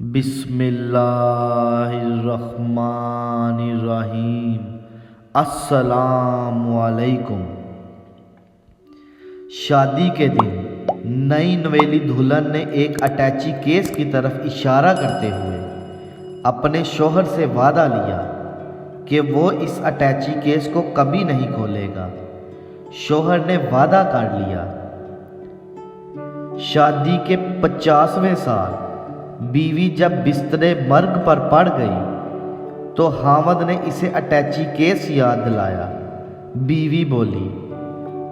بسم اللہ الرحمن الرحیم۔ السلام علیکم۔ شادی کے دن نئی نویلی دلہن نے ایک اٹیچی کیس کی طرف اشارہ کرتے ہوئے اپنے شوہر سے وعدہ لیا کہ وہ اس اٹیچی کیس کو کبھی نہیں کھولے گا۔ شوہر نے وعدہ کر لیا۔ شادی کے 50ویں سال بیوی جب بستر مرگ پر پڑ گئی تو خاوند نے اسے اٹیچی کیس یاد دلایا۔ بیوی بولی،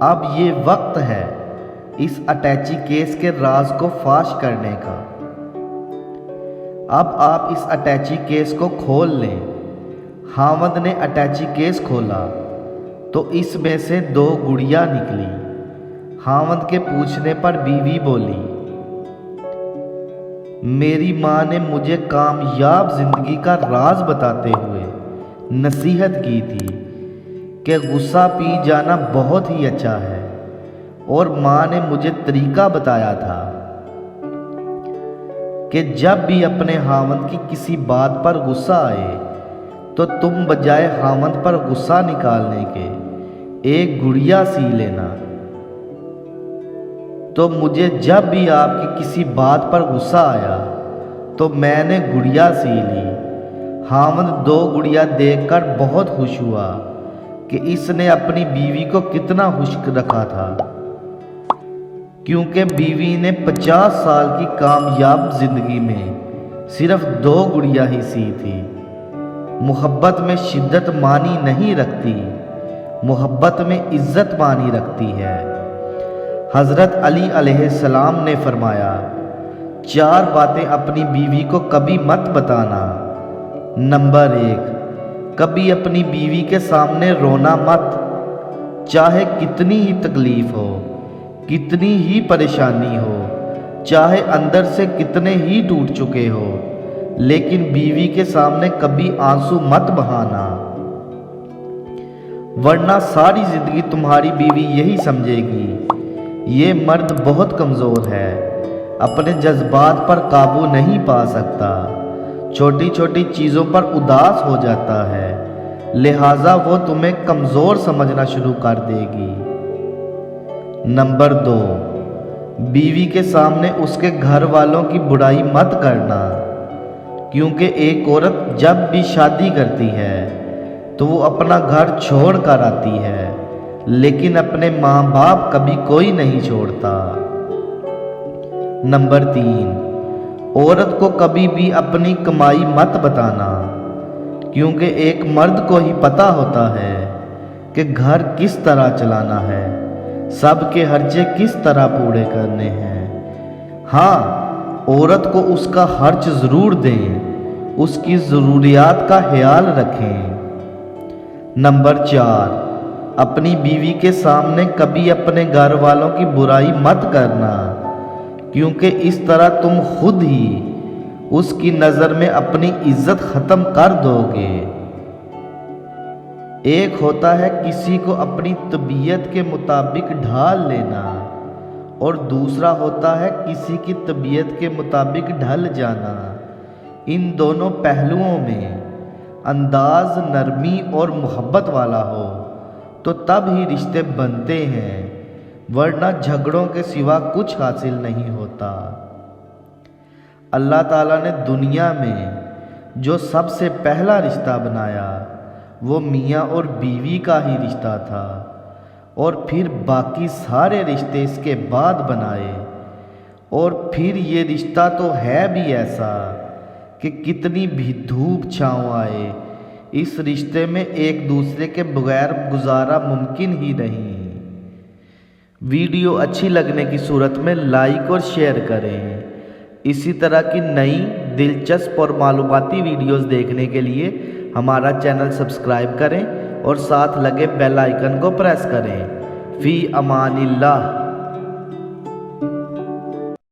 اب یہ وقت ہے اس اٹیچی کیس کے راز کو فاش کرنے کا۔ اب آپ اس اٹیچی کیس کو کھول لیں۔ خاوند نے اٹیچی کیس کھولا تو اس میں سے 2 گڑیا نکلی۔ خاوند کے پوچھنے پر بیوی بولی، میری ماں نے مجھے کامیاب زندگی کا راز بتاتے ہوئے نصیحت کی تھی کہ غصہ پی جانا بہت ہی اچھا ہے، اور ماں نے مجھے طریقہ بتایا تھا کہ جب بھی اپنے خاوند کی کسی بات پر غصہ آئے تو تم بجائے خاوند پر غصہ نکالنے کے ایک گڑیا سی لینا۔ تو مجھے جب بھی آپ کی کسی بات پر غصہ آیا تو میں نے گڑیا سی لی۔ خاوند 2 گڑیا دیکھ کر بہت خوش ہوا کہ اس نے اپنی بیوی کو کتنا خوش رکھا تھا، کیونکہ بیوی نے 50 سال کی کامیاب زندگی میں صرف 2 گڑیا ہی سی تھی۔ محبت میں شدت معنی نہیں رکھتی، محبت میں عزت معنی رکھتی ہے۔ حضرت علی علیہ السلام نے فرمایا، 4 باتیں اپنی بیوی کو کبھی مت بتانا۔ نمبر 1، کبھی اپنی بیوی کے سامنے رونا مت، چاہے کتنی ہی تکلیف ہو، کتنی ہی پریشانی ہو، چاہے اندر سے کتنے ہی ٹوٹ چکے ہو، لیکن بیوی کے سامنے کبھی آنسو مت بہانا، ورنہ ساری زندگی تمہاری بیوی یہی سمجھے گی یہ مرد بہت کمزور ہے، اپنے جذبات پر قابو نہیں پا سکتا، چھوٹی چھوٹی چیزوں پر اداس ہو جاتا ہے، لہٰذا وہ تمہیں کمزور سمجھنا شروع کر دے گی۔ نمبر 2، بیوی کے سامنے اس کے گھر والوں کی برائی مت کرنا، کیونکہ ایک عورت جب بھی شادی کرتی ہے تو وہ اپنا گھر چھوڑ کر آتی ہے، لیکن اپنے ماں باپ کبھی کوئی نہیں چھوڑتا۔ نمبر 3، عورت کو کبھی بھی اپنی کمائی مت بتانا، کیونکہ ایک مرد کو ہی پتہ ہوتا ہے کہ گھر کس طرح چلانا ہے، سب کے خرچے کس طرح پورے کرنے ہیں۔ ہاں، عورت کو اس کا خرچ ضرور دیں، اس کی ضروریات کا خیال رکھیں۔ نمبر 4، اپنی بیوی کے سامنے کبھی اپنے گھر والوں کی برائی مت کرنا، کیونکہ اس طرح تم خود ہی اس کی نظر میں اپنی عزت ختم کر دو گے۔ ایک ہوتا ہے کسی کو اپنی طبیعت کے مطابق ڈھال لینا، اور دوسرا ہوتا ہے کسی کی طبیعت کے مطابق ڈھل جانا۔ ان دونوں پہلوؤں میں انداز نرمی اور محبت والا ہو تو تب ہی رشتے بنتے ہیں، ورنہ جھگڑوں کے سوا کچھ حاصل نہیں ہوتا۔ اللہ تعالیٰ نے دنیا میں جو سب سے پہلا رشتہ بنایا وہ میاں اور بیوی کا ہی رشتہ تھا، اور پھر باقی سارے رشتے اس کے بعد بنائے، اور پھر یہ رشتہ تو ہے بھی ایسا کہ کتنی بھی دھوپ چھاؤں آئے، اس رشتے میں ایک دوسرے کے بغیر گزارا ممکن ہی نہیں۔ ویڈیو اچھی لگنے کی صورت میں لائک اور شیئر کریں۔ اسی طرح کی نئی دلچسپ اور معلوماتی ویڈیوز دیکھنے کے لیے ہمارا چینل سبسکرائب کریں اور ساتھ لگے بیل آئیکن کو پریس کریں۔ فی امان اللہ۔